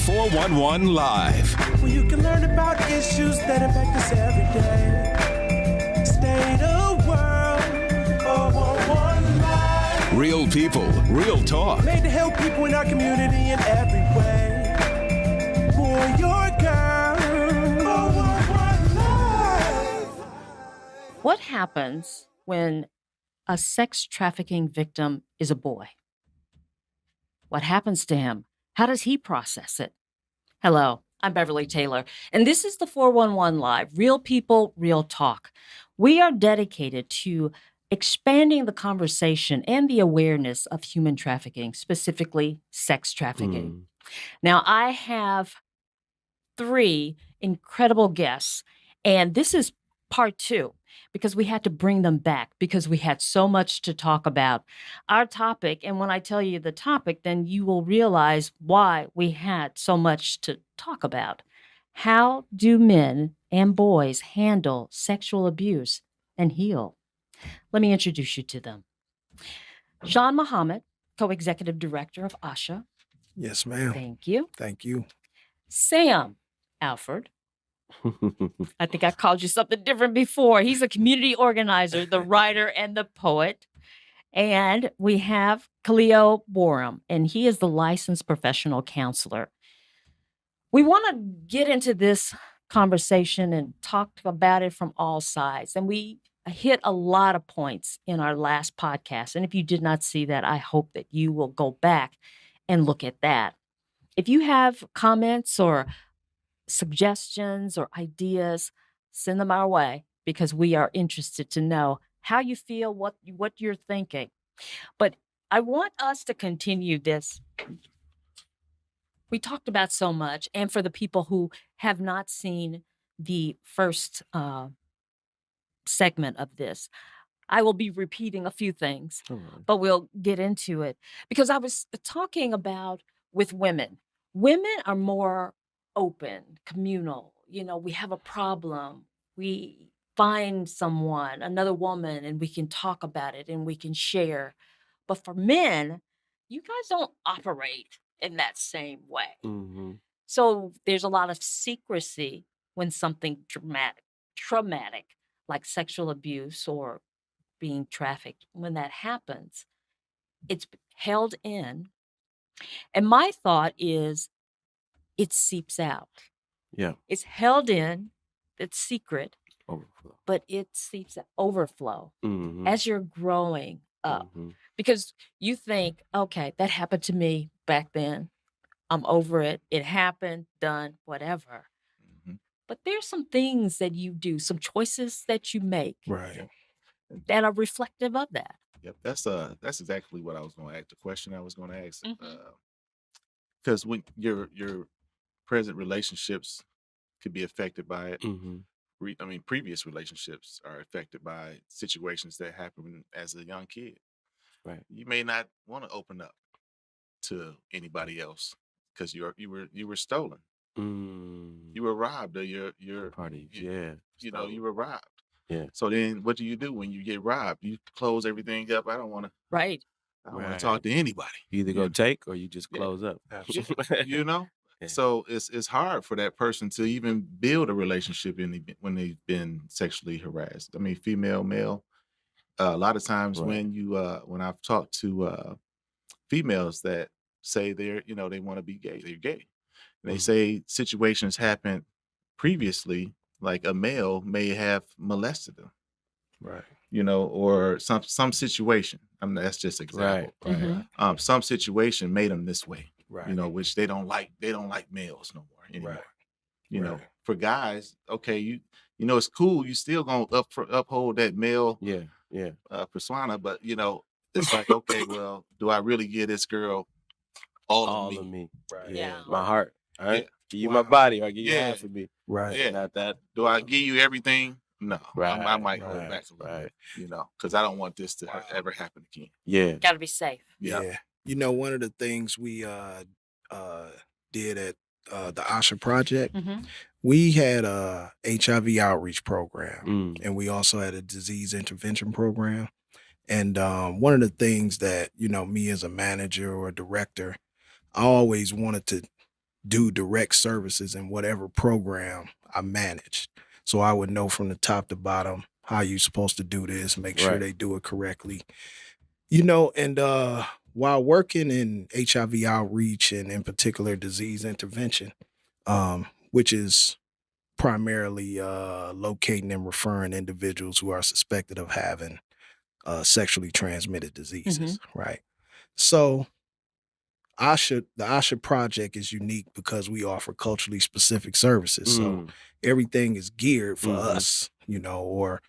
411 Live. Where you can learn about issues that impact us every day. State of world, 411 Live. Real people, real talk. Made to help people in our community in every way. Boy, your girl, 411 Live. What happens when a sex trafficking victim is a boy? What happens to him? How does he process it? Hello, I'm Beverly Taylor, and this is the 411 Live, Real People, Real Talk. We are dedicated to expanding the conversation and the awareness of human trafficking, specifically sex trafficking. Now, I have 3 incredible guests, and this is part 2 because we had to bring them back because we had so much to talk about. Our topic, and when I tell you the topic, then you will realize why we had so much to talk about. How do men and boys handle sexual abuse and heal? Let me introduce you to them. Sean Muhammad, co-executive director of ASHA. Yes, ma'am. Thank you. Thank you. Sam Alford. I think I called you something different before. He's a community organizer, the writer, and the poet. And we have Khalil Borum, and he is the licensed professional counselor. We want to get into this conversation and talk about it from all sides. And we hit a lot of points in our last podcast. And if you did not see that, I hope that you will go back and look at that. If you have comments or suggestions or ideas, send them our way because we are interested to know how you feel, what you're thinking. But I want us to continue this. We talked about so much, and for the people who have not seen the first segment of this, I will be repeating a few things, but we'll get into it because I was talking about with women. Women are more open, communal. You know, we have a problem. We find someone, another woman, and we can talk about it and we can share. But for men, you guys don't operate in that same way. So there's a lot of secrecy when something traumatic, like sexual abuse or being trafficked, when that happens, it's held in. And my thought is, it seeps out. Yeah. It's held in, it's secret, Overflow. but it seeps out, overflow Mm-hmm. as you're growing up. Because you think, okay, that happened to me back then. I'm over it. It happened, done, whatever. But there's some things that you do, some choices that you make Right. that are reflective of that. Yep, that's exactly what I was going to ask. The question I was going to ask, because when your present relationships could be affected by it. Previous relationships are affected by situations that happen as a young kid. Right. You may not want to open up to anybody else because you were stolen. You were robbed of your Party. you were robbed. Yeah. So then what do you do when you get robbed? You close everything up. I don't want Right. to talk to anybody. You either go take or you just close up. You know? Yeah. So it's hard for that person to even build a relationship when they've been sexually harassed. I mean, female, male. A lot of times when I've talked to females that say they want to be gay, they're gay. And they say situations happened previously, like a male may have molested them. Right. Or some situation. I mean, that's just an example. Right. Some situation made them this way. Right. Which they don't like males no more anymore. Right. For guys, okay, it's cool. You still gonna uphold that male persona, but it's like, okay, well, do I really give this girl all of me? Right. Yeah. My heart. All right. Yeah. Give you my body or give you half of me. Right. Yeah. Not that. Do I give you everything? No. Right. I might hold Right. back a little Right. bit, because I don't want this to ever happen again. Yeah. Got to be safe. Yeah. One of the things we did at the ASHA project, we had a HIV outreach program, and we also had a disease intervention program. And one of the things that, me as a manager or a director, I always wanted to do direct services in whatever program I managed. So I would know from the top to bottom how you're supposed to do this, make sure Right. they do it correctly. You know, and while working in HIV outreach and in particular disease intervention, which is primarily locating and referring individuals who are suspected of having sexually transmitted diseases, right? So the Asha Project is unique because we offer culturally specific services. So everything is geared for us, you know, or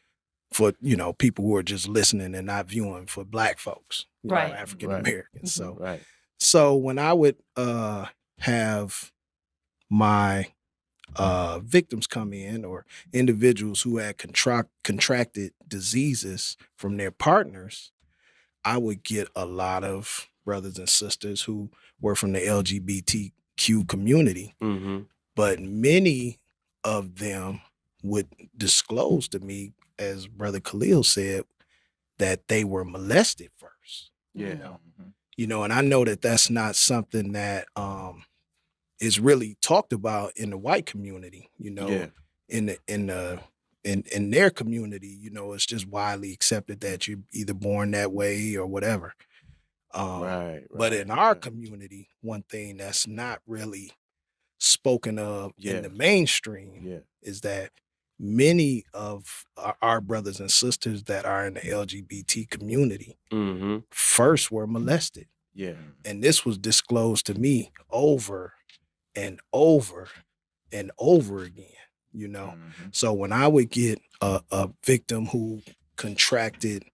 for, you know, people who are just listening and not viewing, for Black folks, you know, Right. African Americans. Right. So when I would have my victims come in, or individuals who had contracted diseases from their partners, I would get a lot of brothers and sisters who were from the LGBTQ community, but many of them would disclose to me, as Brother Khalil said, that they were molested first. Yeah. You know, and I know that that's not something that is really talked about in the white community, you know. In their community, you know, it's just widely accepted that you're either born that way or whatever. But in our community, one thing that's not really spoken of in the mainstream is that many of our brothers and sisters that are in the LGBT community first were molested. And this was disclosed to me over and over and over again, you know. So when I would get a victim who contracted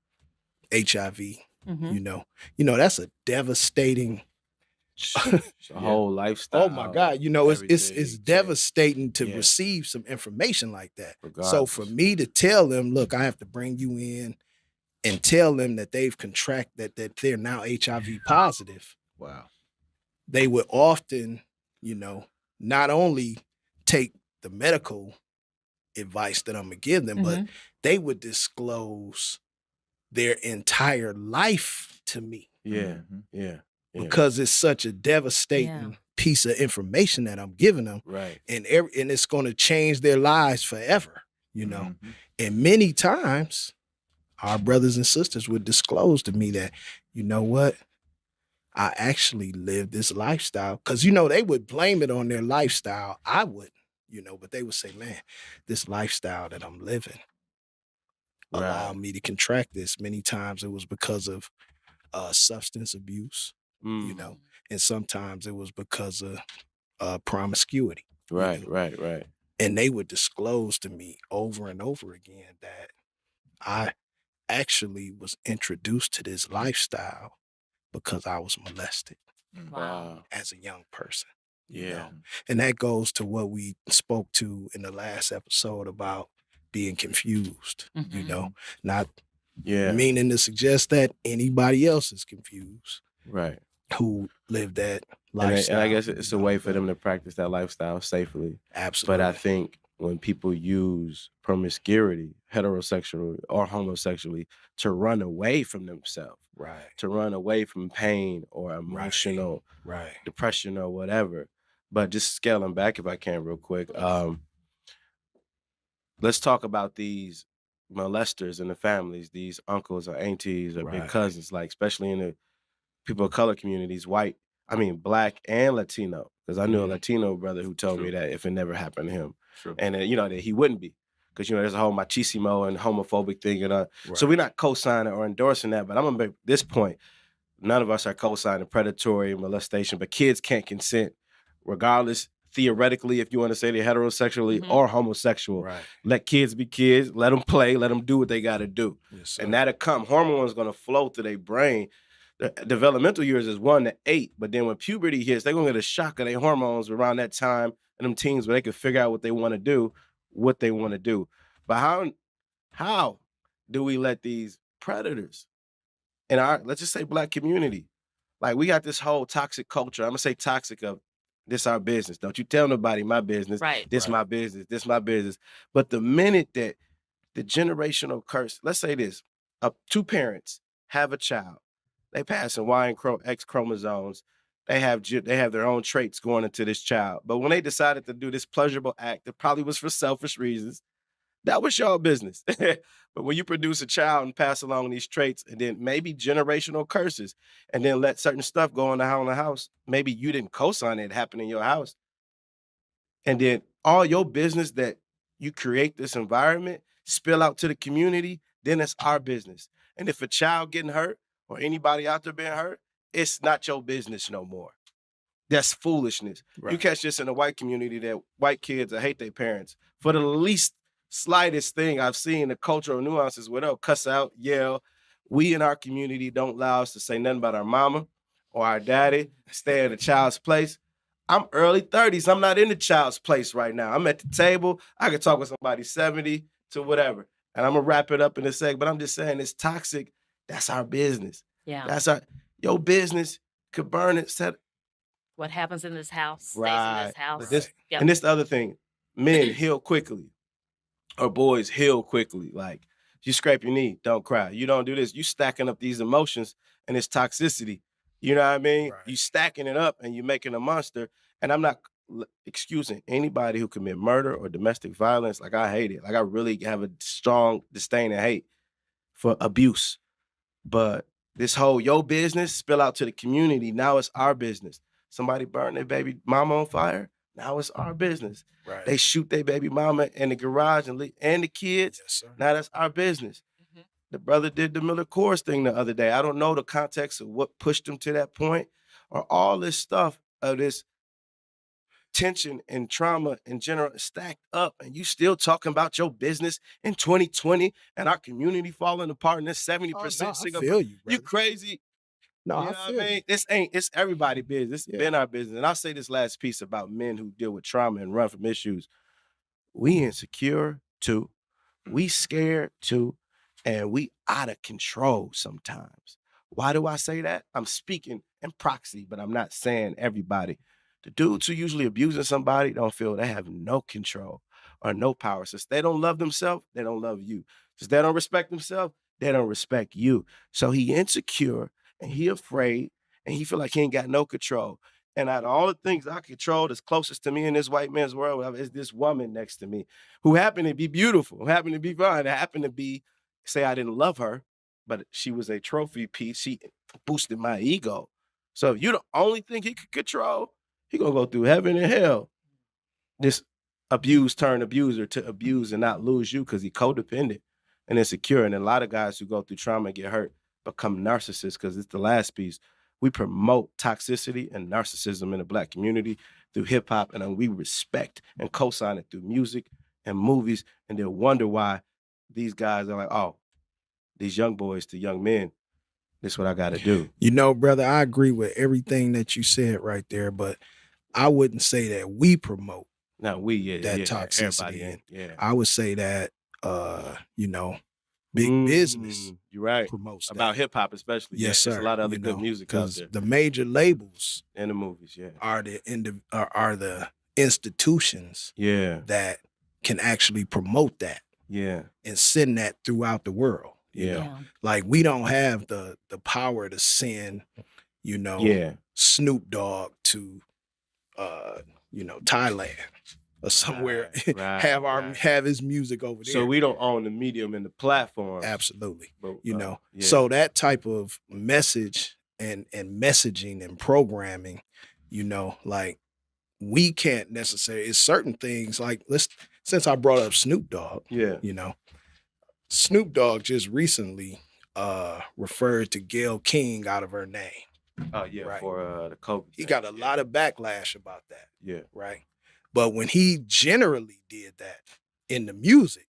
HIV, you know, that's a devastating whole lifestyle. Oh my God, you know, it's devastating to receive some information like that. So for me to tell them, look, I have to bring you in and tell them that they've contracted, that they're now HIV positive. Wow. They would often, you know, not only take the medical advice that I'm gonna give them, but they would disclose their entire life to me. Because it's such a devastating piece of information that I'm giving them. Right. And it's going to change their lives forever, you know. And many times our brothers and sisters would disclose to me that, you know what, I actually live this lifestyle. Because, you know, they would blame it on their lifestyle. I wouldn't, you know, but they would say, man, this lifestyle that I'm living allowed me to contract this. Many times it was because of substance abuse, you know, and sometimes it was because of promiscuity. Right, you know? right. And they would disclose to me over and over again that I actually was introduced to this lifestyle because I was molested as a young person. You know? And that goes to what we spoke to in the last episode about being confused, you know, not meaning to suggest that anybody else is confused. Right. Who live that lifestyle. And I guess it's a way for them to practice that lifestyle safely. Absolutely. But I think when people use promiscuity, heterosexually or homosexually, to run away from themselves, to run away from pain or emotional depression or whatever. But just scaling back, if I can, real quick, let's talk about these molesters in the families, these uncles or aunties or big cousins, like especially in the people of color communities, Black and Latino, because I knew a Latino brother who told me that if it never happened to him, and you know, that he wouldn't be, because you know there's a whole machismo and homophobic thing, and so we're not co-signing or endorsing that. But I'm gonna make this point: none of us are co-signing predatory molestation, but kids can't consent, regardless. Theoretically, if you want to say they're heterosexually or homosexual, let kids be kids, let them play, let them do what they got to do, and that'll come. Hormones gonna flow through their brain. The developmental years is 1 to 8, but then when puberty hits, they're gonna get a shock of their hormones around that time, and them teens where they can figure out what they want to do. But how do we let these predators in our, let's just say, Black community, like we got this whole toxic culture. I'm gonna say toxic of this our business. Don't you tell nobody my business. This my business. This my business. But the minute that the generational curse, let's say this, 2 parents have a child. They pass in Y and X chromosomes. they have their own traits going into this child. But when they decided to do this pleasurable act, it probably was for selfish reasons. That was your business. But when you produce a child and pass along these traits and then maybe generational curses and then let certain stuff go on the house, maybe you didn't co-sign it happen in your house. And then all your business that you create this environment, spill out to the community, then it's our business. And if a child getting hurt or anybody out there being hurt, it's not your business no more. That's foolishness. Right. You catch this in the white community that white kids that hate their parents for the least slightest thing. I've seen the cultural nuances where they'll cuss out, yell. We in our community don't allow us to say nothing about our mama or our daddy, stay at a child's place. I'm early 30s. I'm not in the child's place right now. I'm at the table. I can talk with somebody 70 to whatever. And I'm going to wrap it up in a sec, but I'm just saying it's toxic. That's our business. Yeah. That's your business could burn it. What happens in this house stays Right. in this house. Yep. And this the other thing. Men heal quickly. Or boys heal quickly. Like, you scrape your knee, don't cry. You don't do this. You stacking up these emotions and it's toxicity. You know what I mean? Right. You stacking it up and you making a monster. And I'm not excusing anybody who commit murder or domestic violence. Like, I hate it. Like, I really have a strong disdain and hate for abuse. But this whole your business spill out to the community. Now it's our business. Somebody burned their baby mama on fire. Now it's our business. Right. They shoot their baby mama in the garage and the kids. Yes, sir. Now that's our business. Mm-hmm. The brother did the Miller Coors thing the other day. I don't know the context of what pushed him to that point or all this stuff of this tension and trauma in general stacked up, and you still talking about your business in 2020 and our community falling apart and this 70% I feel you, you crazy. No, You know I feel what I mean? It's everybody's business. It's been our business. And I'll say this last piece about men who deal with trauma and run from issues. We insecure too. We scared too. And we out of control sometimes. Why do I say that? I'm speaking in proxy, but I'm not saying everybody. The dudes who usually abusing somebody don't feel they have no control or no power. Since they don't love themselves, they don't love you. Since they don't respect themselves, they don't respect you. So he insecure. And he afraid, and he feel like he ain't got no control. And out of all the things I control that's closest to me in this white man's world is this woman next to me who happened to be beautiful, who happened to be fine, happened to be, say I didn't love her, but she was a trophy piece. She boosted my ego. So if you're the only thing he could control, he gonna go through heaven and hell. This abused turned abuser to abuse and not lose you because he codependent and insecure. And a lot of guys who go through trauma and get hurt become narcissists because it's the last piece. We promote toxicity and narcissism in the Black community through hip hop, and then we respect and co-sign it through music and movies, and they'll wonder why these guys are like, oh, these young boys to young men, this is what I got to do. You know, brother, I agree with everything that you said right there, but I wouldn't say that we promote that toxicity. Yeah. I would say that, big business. You're right. Promotes about hip hop, especially. Yes, sir. There's a lot of other good music out there. The major labels and the movies, are the institutions, that can actually promote that, and send that throughout the world. You know? Like we don't have the power to send, Snoop Dogg to, Thailand. Or somewhere, have his music over there. So we don't own the medium and the platform. Absolutely, but, So that type of message and messaging and programming, like we can't necessarily. It's certain things like since I brought up Snoop Dogg, Snoop Dogg just recently referred to Gayle King out of her name. Oh yeah, right? For the COVID. He got a lot of backlash about that. Yeah, right. But when he generally did that in the music,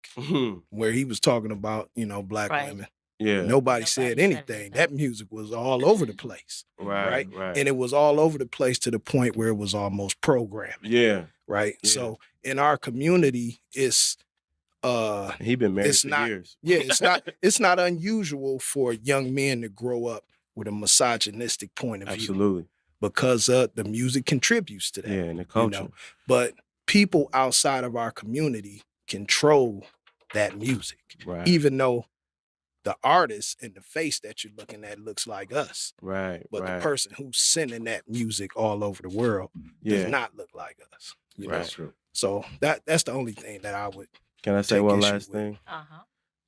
where he was talking about, Black women, nobody said anything. That music was all over the place. Right. And it was all over the place to the point where it was almost programming. Yeah. Right. Yeah. So in our community, it's he been married for years. Yeah, it's not unusual for young men to grow up with a misogynistic point of view. Absolutely. Because the music contributes to that. Yeah, and the culture. But people outside of our community control that music. Right. Even though the artist and the face that you're looking at looks like us. Right. But right. the person who's sending that music all over the world does not look like us. You know? That's true. So that's the only thing that I would. Can I say one last thing?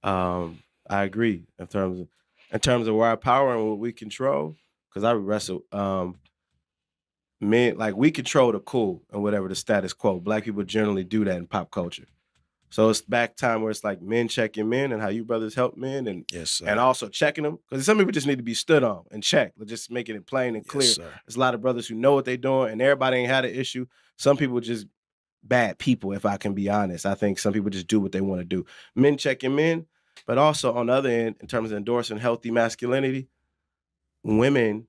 I agree in terms of where our power and what we control. Because I wrestle men, like we control the cool and whatever the status quo. Black people generally do that in pop culture. So it's back time where it's like men checking men and how you brothers help men and and also checking them. Because some people just need to be stood on and checked. Just making it plain and clear. There's a lot of brothers who know what they're doing and everybody ain't had an issue. Some people just bad people, if I can be honest. I think some people just do what they want to do. Men checking men, but also on the other end, in terms of endorsing healthy masculinity, women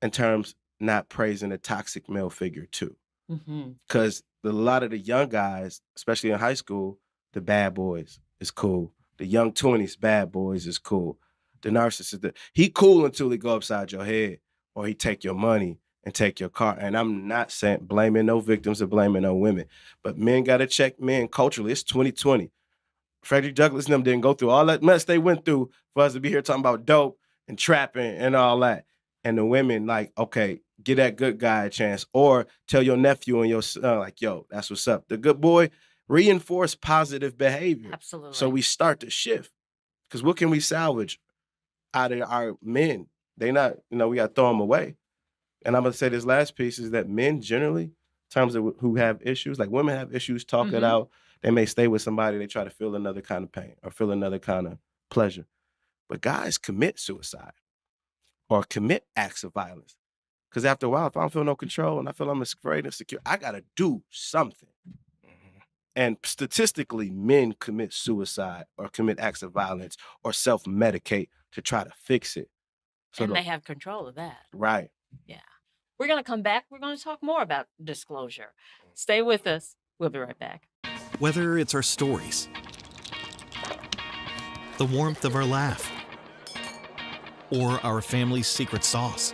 in terms not praising a toxic male figure too. Because a lot of the young guys, especially in high school, the bad boys is cool. The young 20s bad boys is cool. The narcissist, he cool until he go upside your head or he take your money and take your car. And I'm not saying blaming no victims or blaming no women, but men got to check men culturally. It's 2020. Frederick Douglass and them didn't go through all that mess they went through for us to be here talking about dope and trapping and all that. And the women like, okay, give that good guy a chance. Or tell your nephew and your son, like, yo, that's what's up. The good boy, reinforce positive behavior. Absolutely. So we start to shift. Because what can we salvage out of our men? They not, we got to throw them away. And I'm going to say this last piece is that men generally, in terms of who have issues, like women have issues, talk it out. They may stay with somebody, they try to feel another kind of pain or feel another kind of pleasure. But guys commit suicide or commit acts of violence. Because after a while, if I don't feel no control and I feel I'm afraid and insecure, I got to do something. And statistically, men commit suicide or commit acts of violence or self-medicate to try to fix it. So and they have control of that. Right. Yeah. We're going to come back. We're going to talk more about disclosure. Stay with us. We'll be right back. Whether it's our stories, the warmth of our laugh, or our family's secret sauce,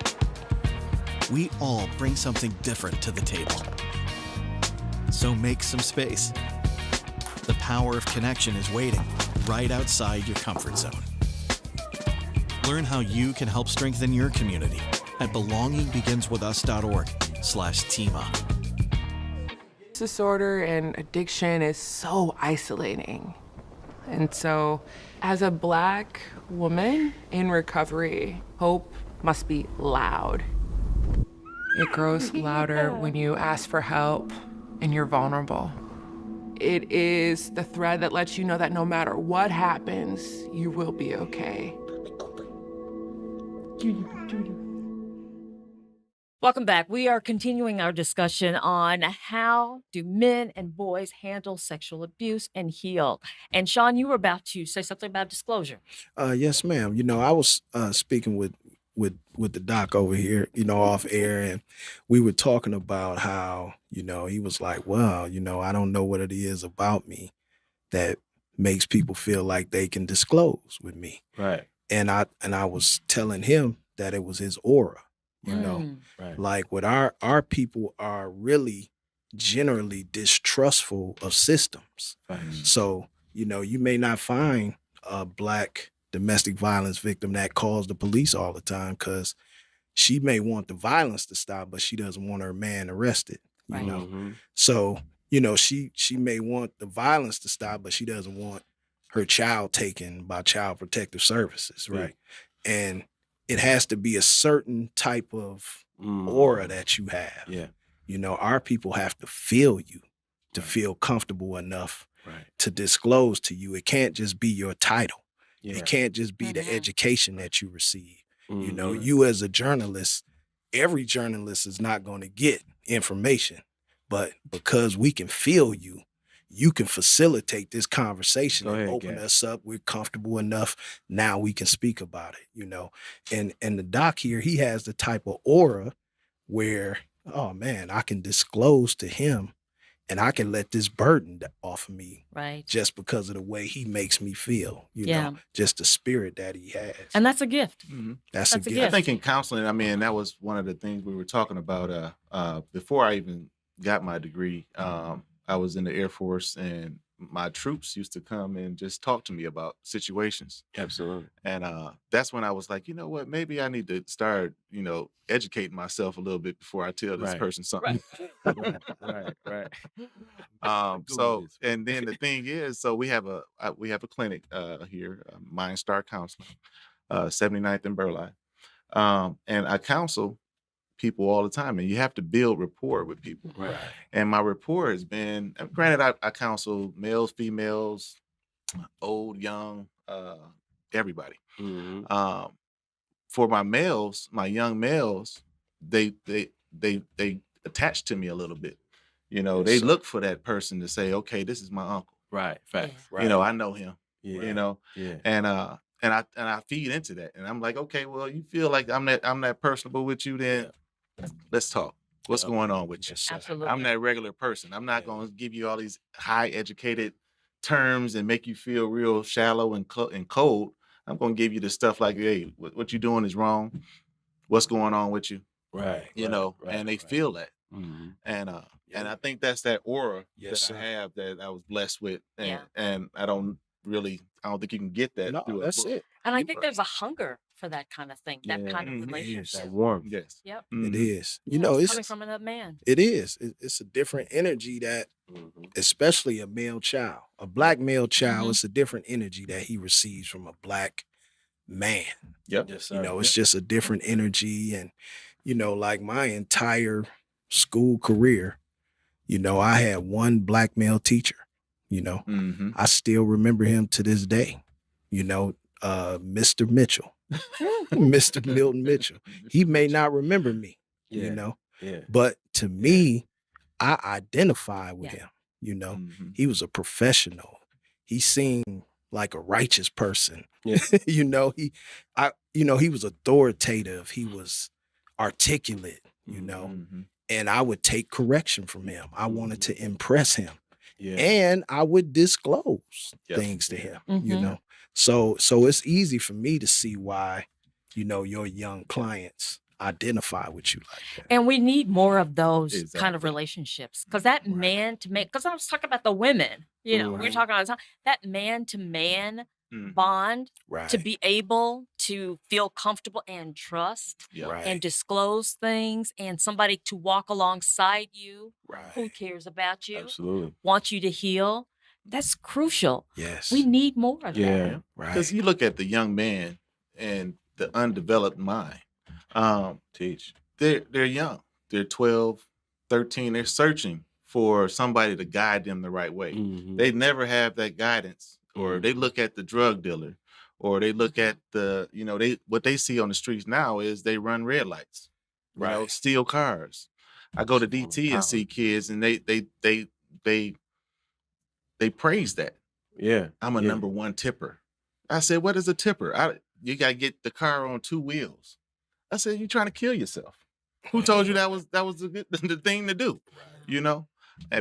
we all bring something different to the table. So make some space. The power of connection is waiting right outside your comfort zone. Learn how you can help strengthen your community at belongingbeginswithus.org/teamup. Disorder and addiction is so isolating. And so, as a Black woman in recovery, hope must be loud. It grows louder when you ask for help and you're vulnerable. It is the thread that lets you know that no matter what happens, you will be okay. Welcome back. We are continuing our discussion on how do men and boys handle sexual abuse and heal. And Sean, you were about to say something about disclosure. Yes, ma'am. I was speaking with the doc over here, off air, and we were talking about how, he was like, well, I don't know what it is about me that makes people feel like they can disclose with me. Right. And I was telling him that it was his aura. Right. Like what our people are really generally distrustful of systems. Right. So, you may not find a Black domestic violence victim that calls the police all the time because she may want the violence to stop, but she doesn't want her man arrested, you know? So, she may want the violence to stop, but she doesn't want her child taken by Child Protective Services, right? And it has to be a certain type of aura that you have. Yeah. Our people have to feel you to feel comfortable enough to disclose to you. It can't just be your title. Yeah. It can't just be the education that you receive. You as a journalist, every journalist is not going to get information, but because we can feel you, you can facilitate this conversation and open us up. We're comfortable enough. Now we can speak about it, And the doc here, he has the type of aura where, oh man, I can disclose to him and I can let this burden off of me. Right. Just because of the way he makes me feel, just the spirit that he has. And that's a gift. That's a gift. I think in counseling, that was one of the things we were talking about before I even got my degree. I was in the Air Force, and my troops used to come and just talk to me about situations. Absolutely. And that's when I was like, you know what, maybe I need to start, educating myself a little bit before I tell this person something. Right. So, and then the thing is, so we have a clinic here, Mind Star Counseling, 79th and Burleigh. And I counsel people all the time, and you have to build rapport with people. Right. And my rapport has been, granted, I counsel males, females, old, young, everybody. Mm-hmm. For my males, my young males, they attach to me a little bit. They look for that person to say, okay, this is my uncle. Right. Facts. Yeah. Right. I know him. Yeah. Yeah. And I feed into that, and I'm like, okay, well, you feel like I'm that personable with you, then let's talk. What's going on with you? Absolutely. I'm that regular person. I'm not going to give you all these high educated terms and make you feel real shallow and cold. I'm going to give you the stuff like, hey, what you're doing is wrong. What's going on with you? Right. And they feel that. Mm-hmm. And I think that's that aura that I have, that I was blessed with. And I don't think you can get that. No, through that's it. And I think there's a hunger for that kind of thing, that kind of relationship. That warmth. Yes. Yep. It is. It's coming from another man. It is. It's a different energy that, especially a male child, a black male child, it's a different energy that he receives from a black man. Yep. Yes, sir. It's just a different energy. And, like my entire school career, I had one black male teacher, I still remember him to this day, Mr. Mitchell, Mr. Milton Mitchell. He may not remember me, but to me, I identify with him, He was a professional. He seemed like a righteous person. Yeah. He was authoritative. He was articulate, and I would take correction from him. I wanted to impress him. Yeah. And I would disclose things to him, So it's easy for me to see why, your young clients identify with you like that. And we need more of those kind of relationships, because that man to man, because I was talking about the women, we're talking all the time, that man to man bond, to be able to feel comfortable and trust and disclose things, and somebody to walk alongside you who cares about you, wants you to heal. That's crucial. Yes. We need more of that. Because you look at the young man and the undeveloped mind. They're young. They're 12, 13. They're searching for somebody to guide them the right way. They never have that guidance, or they look at the drug dealer, or they look at the, what they see on the streets now is they run red lights, steal cars. I go to DT and see kids, and they praise that. Yeah. I'm a number one tipper. I said, what is a tipper? You got to get the car on two wheels. I said, you're trying to kill yourself. Who told you that was the thing to do?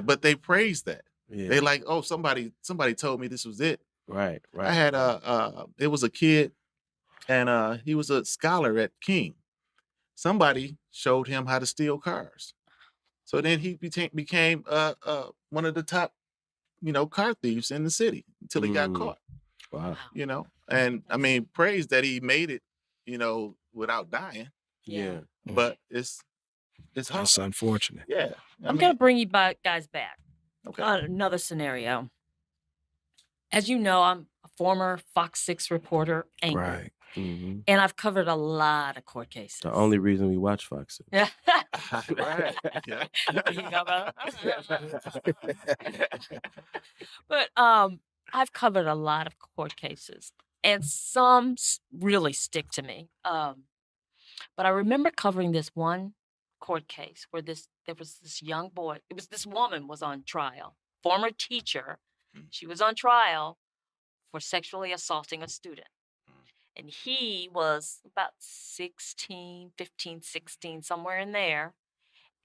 But they praise that. Yeah. They like, oh, somebody told me this was it. Right. I had it was a kid, and he was a scholar at King. Somebody showed him how to steal cars. So then he became one of the top, car thieves in the city until he got caught. Wow. And I mean, praise that he made it, without dying. Yeah. But it's hard. That's unfortunate. Yeah. I'm going to bring you guys back. Okay. Another scenario. As you know, I'm a former Fox 6 reporter, anchor. Right. And I've covered a lot of court cases. The only reason we watch Fox 6. Right. Yeah. But I've covered a lot of court cases, and some really stick to me. But I remember covering this one court case where there was this young boy. This woman was on trial, former teacher. She was on trial for sexually assaulting a student. And he was about 15, 16, somewhere in there,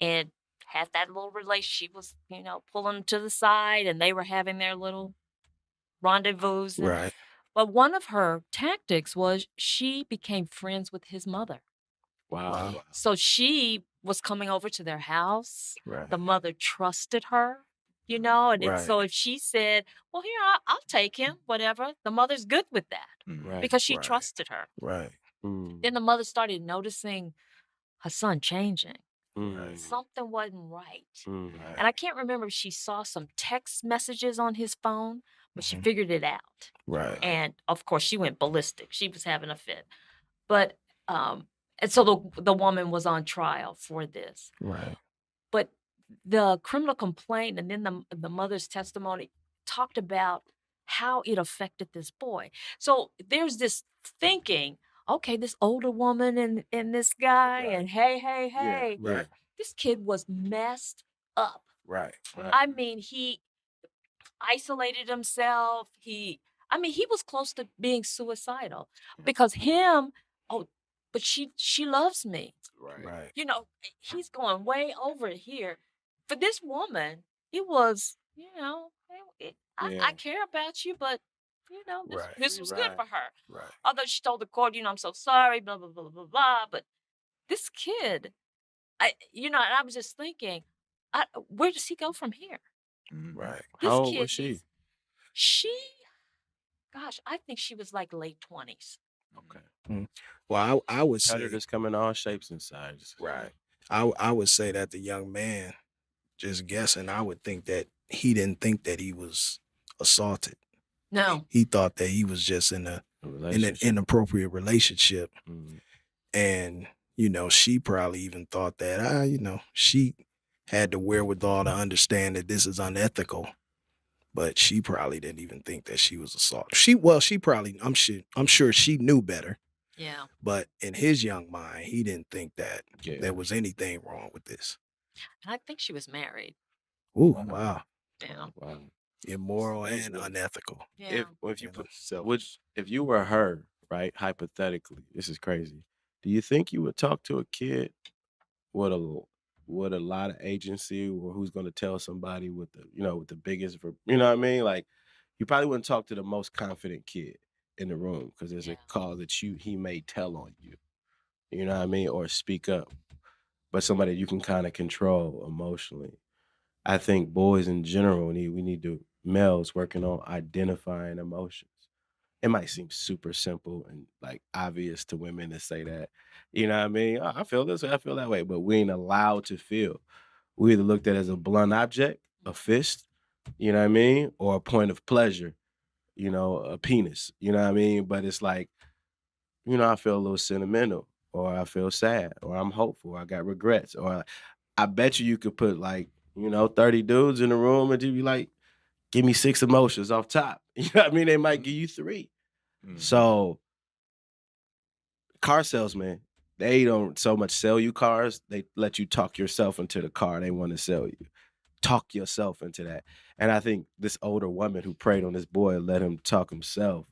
and had that little relationship. She was, pulling him to the side, and they were having their little rendezvous. Right. But one of her tactics was she became friends with his mother. Wow. So she was coming over to their house. Right. The mother trusted her. you know, and Right. so if she said, well, here, I'll take him, whatever, the mother's good with that Right. because she Right. trusted her. Right. Then the mother started noticing her son changing. Right. Something wasn't right. Right. And I can't remember if she saw some text messages on his phone, but she Mhm. figured it out. Right. And of course, she went ballistic. She was having a fit. But and so the woman was on trial for this. Right. But the criminal complaint and then the mother's testimony talked about how it affected this boy. So there's this thinking, okay, this older woman and this guy, and hey, hey, Yeah. hey, Yeah. this kid was messed up. Right. I mean, he isolated himself. He was close to being suicidal because but she loves me. Right. Right. You know, he's going way over here. For this woman, it was, I Yeah. care about you, but Right. this was good Right. for her. Right. Although she told the court, I'm so sorry, blah blah blah blah blah. But this kid, and I was just thinking, where does he go from here? Right. This How old kid was she? needs- She, gosh, I think she was like late 20s. Okay. Well, I would say Predators come in all shapes and sizes. right. I would say that the young man, just guessing, I would think that he didn't think that he was assaulted. No. He thought that he was just in an inappropriate relationship. And, she probably even thought that, she had the wherewithal to understand that this is unethical. But she probably didn't even think that she was assaulted. She probably, I'm sure she knew better. Yeah. But in his young mind, he didn't think that Yeah. there was anything wrong with this. And I think she was married. Ooh, wow. Yeah. Wow. Immoral and unethical. Yeah. If you You know, put if you were her, right? Hypothetically, this is crazy. Do you think you would talk to a kid with a lot of agency, or who's going to tell somebody with the biggest, you know what I mean? Like, you probably wouldn't talk to the most confident kid in the room because there's a call that he may tell on you. You know what I mean? Or speak up. But somebody you can kind of control emotionally. I think boys in general we need to males working on identifying emotions. It might seem super simple and like obvious to women to say that, you know what I mean? "Oh, I feel this way, I feel that way," but we ain't allowed to feel. We either looked at it as a blunt object, a fist, you know what I mean, or a point of pleasure, a penis, you know what I mean? But it's like, I feel a little sentimental, or I feel sad, or I'm hopeful, I got regrets, or I bet you could put like, 30 dudes in the room and you'd be like, give me 6 emotions off top. You know what I mean? They might give you 3. So car salesmen, they don't so much sell you cars, they let you talk yourself into the car they want to sell you. Talk yourself into that. And I think this older woman who preyed on this boy let him talk himself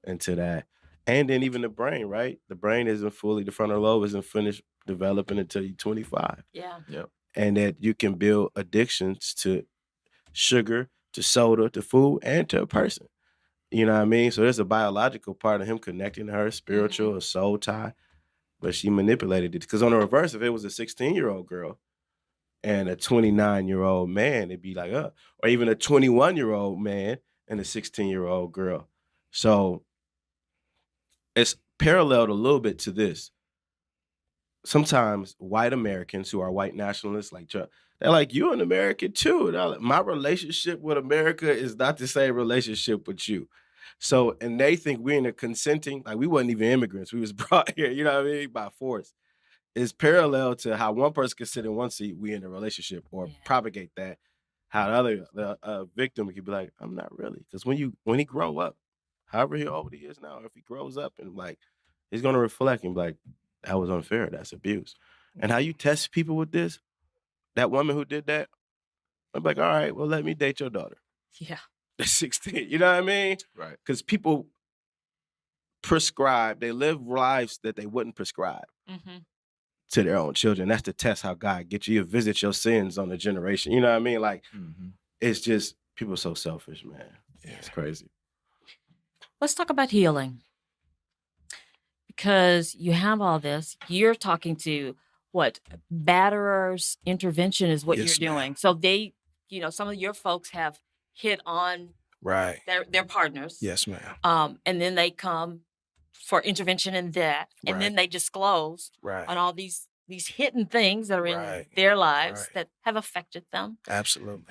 into that. And then even the brain, right? The brain the frontal lobe isn't finished developing until you're 25. Yeah. Yep. And that you can build addictions to sugar, to soda, to food, and to a person. You know what I mean? So there's a biological part of him connecting to her, spiritual, a soul tie, but she manipulated it. Because on the reverse, if it was a 16-year-old girl and a 29-year-old man, it'd be like, or even a 21-year-old man and a 16-year-old girl. So it's paralleled a little bit to this. Sometimes white Americans who are white nationalists, like Trump, they're like, "You're an American too." They're like, my relationship with America is not the same relationship with you. So, and they think we're in a consenting, like we wasn't even immigrants. We was brought here, you know what I mean, by force. It's parallel to how one person can sit in one seat, we in a relationship, or propagate that. How the victim could be like, "I'm not really," because when he grow up, however old he is now, if he grows up and like, he's gonna reflect and be like, that was unfair. That's abuse. And how you test people with this, that woman who did that, I'm like, all right, well, let me date your daughter. Yeah. At 16. You know what I mean? Right. Because people prescribe, they live lives that they wouldn't prescribe to their own children. That's to test how God gets you. You visit your sins on the generation. You know what I mean? Like, it's just, people are so selfish, man. Yeah. It's crazy. Let's talk about healing. Because you have all this, you're talking to batterers intervention is what Yes, you're ma'am. doing. So they some of your folks have hit on Right. their partners. Yes, ma'am. And then they come for intervention in that, and then Right. they disclose Right. on all these hidden things that are in Right. their lives Right. that have affected them. Absolutely.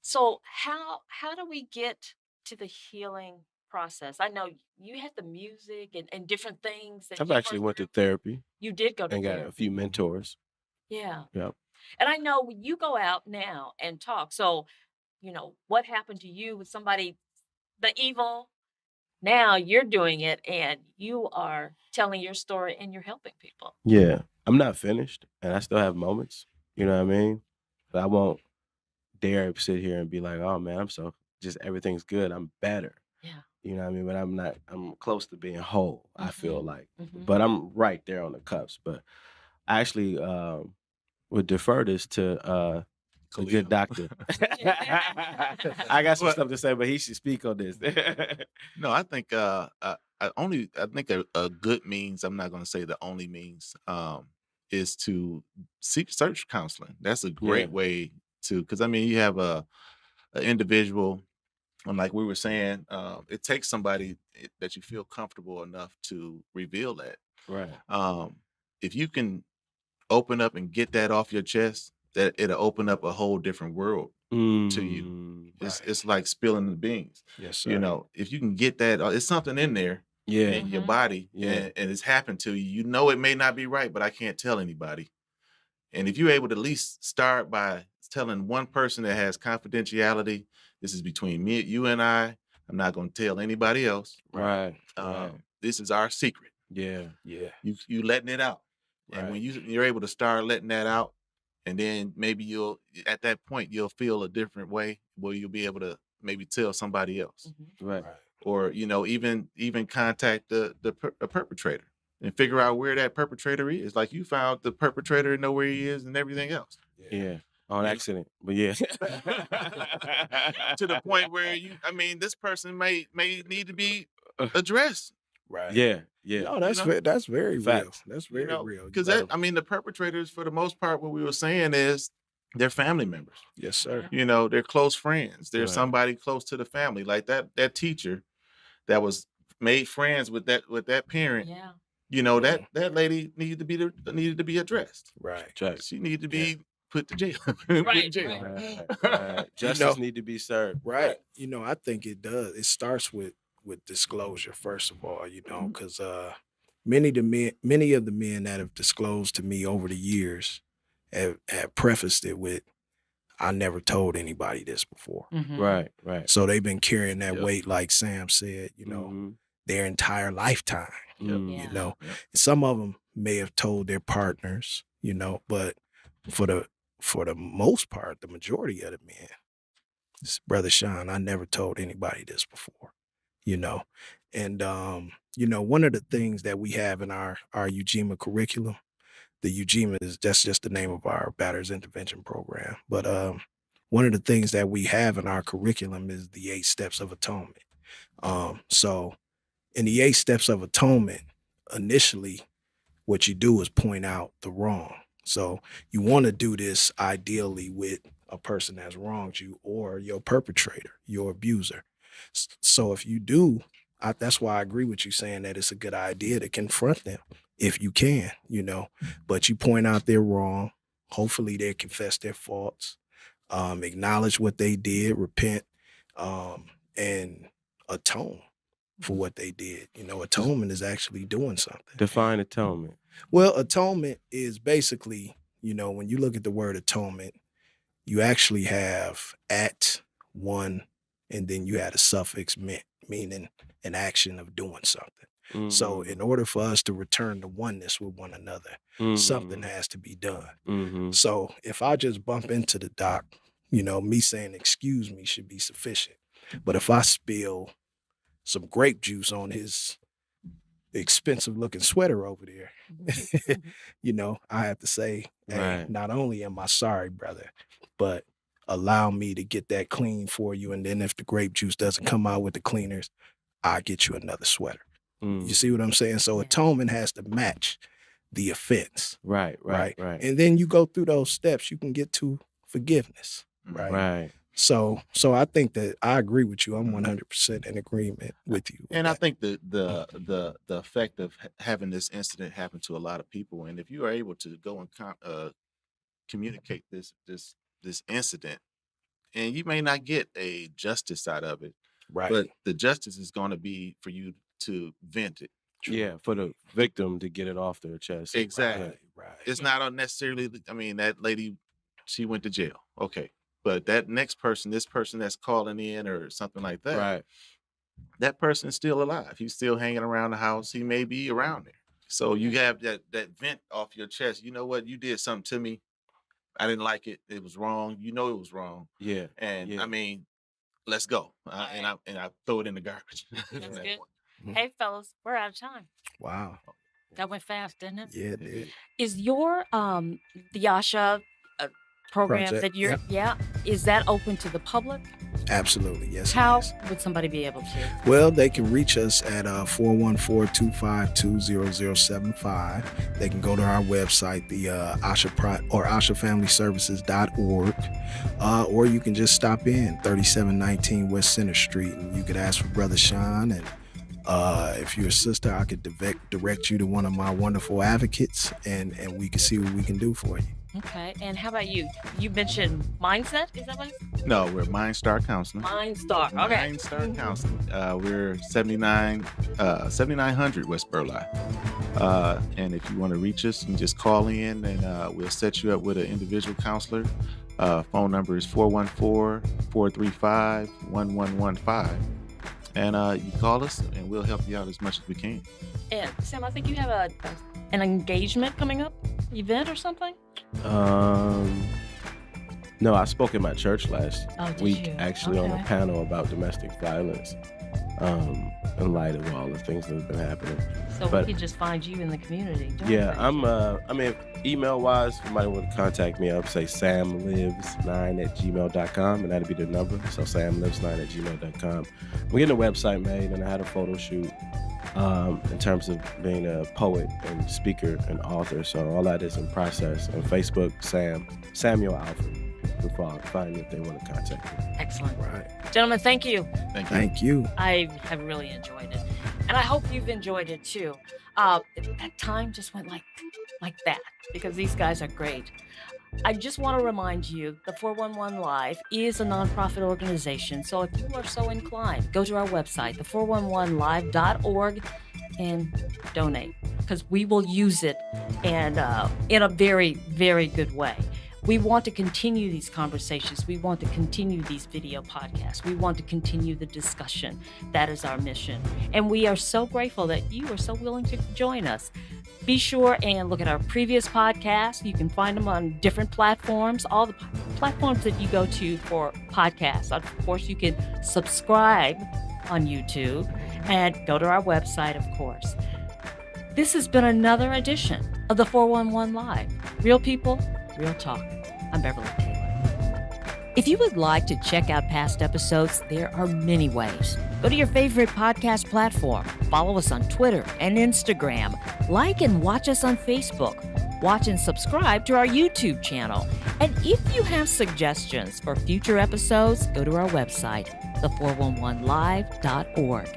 So how do we get to the healing process? I know you had the music and different things that I've you actually worked went to through. therapy You did go to and got a therapy. few mentors. Yeah. Yep. And I know you go out now and talk. So, what happened to you with somebody, the evil? Now you're doing it and you are telling your story and you're helping people. Yeah. I'm not finished and I still have moments. You know what I mean? But I won't dare sit here and be like, oh man, just everything's good. I'm better. Yeah. You know what I mean? But I'm close to being whole, I feel like. Mhm. But I'm right there on the cusp. But I actually would defer this to a Khalil. good doctor. I got some stuff to say, but he should speak on this. No, I think I think a good means, I'm not going to say the only means, is to search counseling. That's a great Yeah. way to, because I mean, you have an individual, and like we were saying, it takes somebody that you feel comfortable enough to reveal that. Right. If you can open up and get that off your chest, that it'll open up a whole different world to you. It's like spilling the beans. Yes, sir. You know, if you can get that, it's something in there Yeah. in your body, Yeah. and it's happened to you. You know, it may not be right, but I can't tell anybody. And if you're able to at least start by telling one person that has confidentiality, this is between me, you and I'm not going to tell anybody else. Right. This is our secret. Yeah. Yeah. You letting it out. And when you're able to start letting that out, and then maybe at that point, you'll feel a different way where you'll be able to maybe tell somebody else. Right. Or, even contact a perpetrator and figure out where that perpetrator is. Like you found the perpetrator and know where he is and everything else. Yeah. On accident. But yeah. To the point where this person may need to be addressed. Right. Yeah. Yeah. No, that's that's very real. Facts. That's very real. Because the perpetrators, for the most part, what we were saying is they're family members. Yes, sir. They're close friends. They're Right. somebody close to the family. Like that teacher that was made friends with that parent. Yeah. That lady needed to be addressed. Right. She needed to be put to jail. Right. Right. Justice need to be served. Right. I think it does. It starts with disclosure, first of all, because many of the men that have disclosed to me over the years have prefaced it with, I never told anybody this before. Mhm. Right. So they've been carrying that Yep. weight, like Sam said, Mhm. their entire lifetime. Mm. Yeah. Yep. Some of them may have told their partners, but for the most part, the majority of the men, Brother Sean, I never told anybody this before, and one of the things that we have in our UGMA curriculum, the UGMA that's just the name of our Batterers Intervention Program, but one of the things that we have in our curriculum is the 8 Steps of Atonement. So in the 8 Steps of Atonement, initially, what you do is point out the wrong. So you want to do this ideally with a person that's wronged you or your perpetrator, your abuser. So if you do, that's why I agree with you saying that it's a good idea to confront them if you can, but you point out their wrong. Hopefully they confess their faults, acknowledge what they did, repent, and atone for what they did. Atonement is actually doing something. Define atonement. Well, atonement is basically, when you look at the word atonement, you actually have at, one, and then you add a suffix meant, meaning an action of doing something. So in order for us to return to oneness with one another, something has to be done. So if I just bump into the doc, me saying excuse me should be sufficient. But if I spill some grape juice on his expensive looking sweater over there, I have to say, hey, Right. not only am I sorry, brother, but allow me to get that clean for you. And then if the grape juice doesn't come out with the cleaners, I'll get you another sweater. You see what I'm saying? So atonement has to match the offense. Right. And then you go through those steps, you can get to forgiveness. Right. So I think that I agree with you. I'm 100% in agreement with you. And I think the effect of having this incident happen to a lot of people, and if you are able to go and communicate this incident, and you may not get a justice out of it, but the justice is going to be for you to vent it. Yeah, for the victim to get it off their chest. Exactly. Right. It's not unnecessarily. I mean, that lady, she went to jail. Okay. But that next person, this person that's calling in or something like that, right? That person is still alive. He's still hanging around the house. He may be around there. So you have that vent off your chest. You know what? You did something to me. I didn't like it. It was wrong. You know it was wrong. Yeah. And I mean, let's go. And I throw it in the garbage. That's good. Hey, fellas, we're out of time. Wow. That went fast, didn't it? Yeah, it did. Is your the Yasha program Project, that you're is that open to the public? Absolutely, yes. How would somebody be able to? Well, they can reach us at 414-252-0075. They can go to our website, the AshaFamilyServices.org, or you can just stop in 3719 West Center Street, and you could ask for Brother Sean. And if you're a sister, I could direct you to one of my wonderful advocates, and we can see what we can do for you. Okay, and how about you? You mentioned Mindset, is that what it's? No, we're MindStar Counseling. MindStar, okay. MindStar Counseling. We're 7900 West Burleigh. And if you want to reach us, you can just call in and we'll set you up with an individual counselor. Phone number is 414-435-1115. And you call us and we'll help you out as much as we can. And Sam, I think you have an engagement coming up, event or something? No, I spoke at my church last week, actually, on a Okay. panel about domestic violence, in light of all the things that have been happening. So we can just find you in the community. Yeah, I mean, email-wise, if somebody would contact me, I'd say samlives9@gmail.com, and that'd be the number. So samlives9@gmail.com. We're getting a website made, and I had a photo shoot in terms of being a poet and speaker and author. So all that is in process. And Facebook, Samuel Alfred. You can find me if they want to contact me. Excellent. Right. Gentlemen, thank you. Thank you. I have really enjoyed it. And I hope you've enjoyed it too. That time just went like that because these guys are great. I just want to remind you, the 411 Live is a nonprofit organization. So if you are so inclined, go to our website, the411live.org, and donate because we will use it and in a very, very good way. We want to continue these conversations. We want to continue these video podcasts. We want to continue the discussion. That is our mission. And we are so grateful that you are so willing to join us. Be sure and look at our previous podcasts. You can find them on different platforms, all the platforms that you go to for podcasts. Of course, you can subscribe on YouTube and go to our website, of course. This has been another edition of the 411 Live. Real people, real talk. I'm Beverly Taylor. If you would like to check out past episodes, there are many ways. Go to your favorite podcast platform. Follow us on Twitter and Instagram. Like and watch us on Facebook. Watch and subscribe to our YouTube channel. And if you have suggestions for future episodes, go to our website, the411live.org.